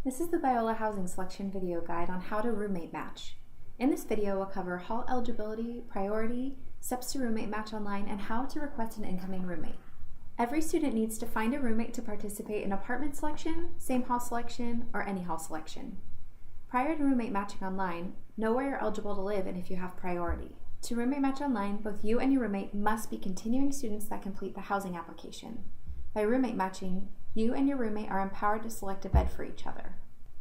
This is the Biola Housing Selection video guide on how to roommate match. In this video, we'll cover hall eligibility, priority, steps to roommate match online, and how to request an incoming roommate. Every student needs to find a roommate to participate in apartment selection, same hall selection, or any hall selection. Prior to roommate matching online, know where you're eligible to live and if you have priority. To roommate match online, both you and your roommate must be continuing students that complete the housing application. By roommate matching, you and your roommate are empowered to select a bed for each other.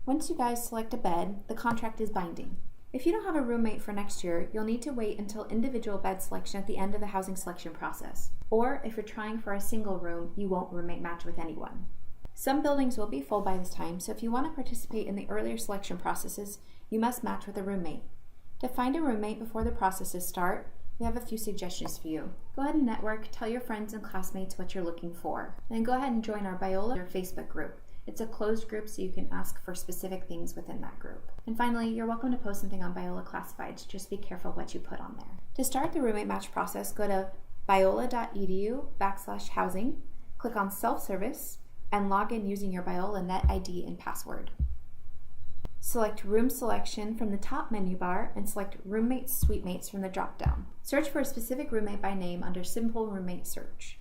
Once you guys select a bed, the contract is binding. If you don't have a roommate for next year, you'll need to wait until individual bed selection at the end of the housing selection process. Or if you're trying for a single room, you won't roommate match with anyone. Some buildings will be full by this time, so if you want to participate in the earlier selection processes, you must match with a roommate. To find a roommate before the processes start, we have a few suggestions for you. Go ahead and network, tell your friends and classmates what you're looking for. Then go ahead and join our Biola Facebook group. It's a closed group, so you can ask for specific things within that group. And finally, you're welcome to post something on Biola Classifieds. Just be careful what you put on there. To start the roommate match process, go to biola.edu/housing, click on self-service, and log in using your Biola Net ID and password. Select Room Selection from the top menu bar and select Roommates Suitemates from the drop-down. Search for a specific roommate by name under Simple Roommate Search.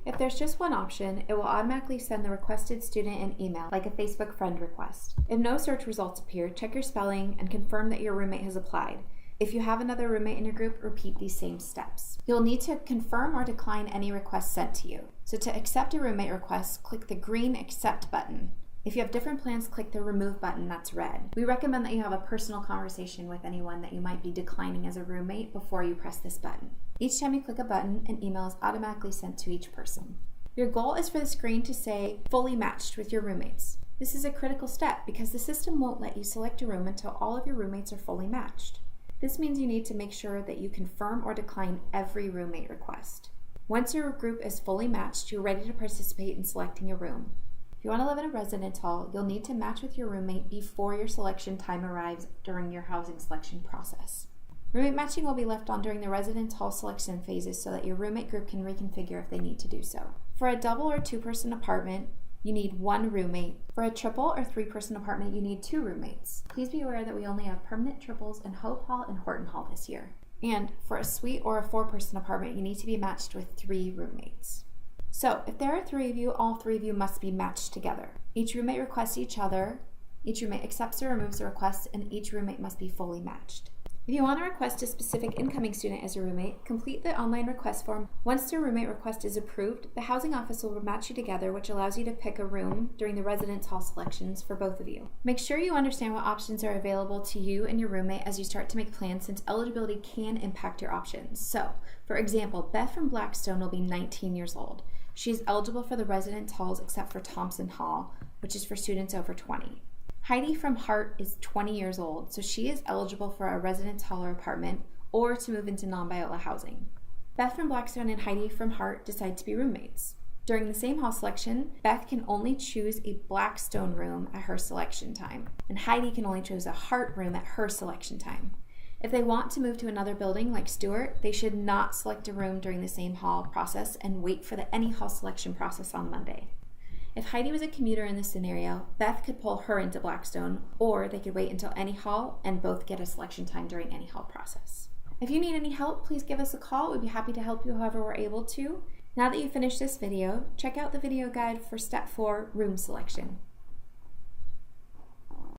If there's just one option, it will automatically send the requested student an email, like a Facebook friend request. If no search results appear, check your spelling and confirm that your roommate has applied. If you have another roommate in your group, repeat these same steps. You'll need to confirm or decline any requests sent to you. So to accept a roommate request, click the green Accept button. If you have different plans, click the Remove button that's red. We recommend that you have a personal conversation with anyone that you might be declining as a roommate before you press this button. Each time you click a button, an email is automatically sent to each person. Your goal is for the screen to say fully matched with your roommates. This is a critical step because the system won't let you select a room until all of your roommates are fully matched. This means you need to make sure that you confirm or decline every roommate request. Once your group is fully matched, you're ready to participate in selecting a room. If you want to live in a residence hall, you'll need to match with your roommate before your selection time arrives during your housing selection process. Roommate matching will be left on during the residence hall selection phases so that your roommate group can reconfigure if they need to do so. For a double or two-person apartment, you need one roommate. For a triple or three-person apartment, you need two roommates. Please be aware that we only have permanent triples in Hope Hall and Horton Hall this year. And for a suite or a four-person apartment, you need to be matched with three roommates. So, if there are three of you, all three of you must be matched together. Each roommate requests each other, each roommate accepts or removes the request, and each roommate must be fully matched. If you want to request a specific incoming student as a roommate, complete the online request form. Once the roommate request is approved, the housing office will match you together, which allows you to pick a room during the residence hall selections for both of you. Make sure you understand what options are available to you and your roommate as you start to make plans, since eligibility can impact your options. So, for example, Beth from Blackstone will be 19 years old. She is eligible for the residence halls except for Thompson Hall, which is for students over 20. Heidi from Hart is 20 years old, so she is eligible for a residence hall or apartment or to move into non-Biola housing. Beth from Blackstone and Heidi from Hart decide to be roommates. During the same hall selection, Beth can only choose a Blackstone room at her selection time, and Heidi can only choose a Hart room at her selection time. If they want to move to another building like Stewart, they should not select a room during the same hall process and wait for the any hall selection process on Monday. If Heidi was a commuter in this scenario, Beth could pull her into Blackstone, or they could wait until any hall and both get a selection time during any hall process. If you need any help, please give us a call. We'd be happy to help you however we're able to. Now that you've finished this video, check out the video guide for Step 4, Room Selection.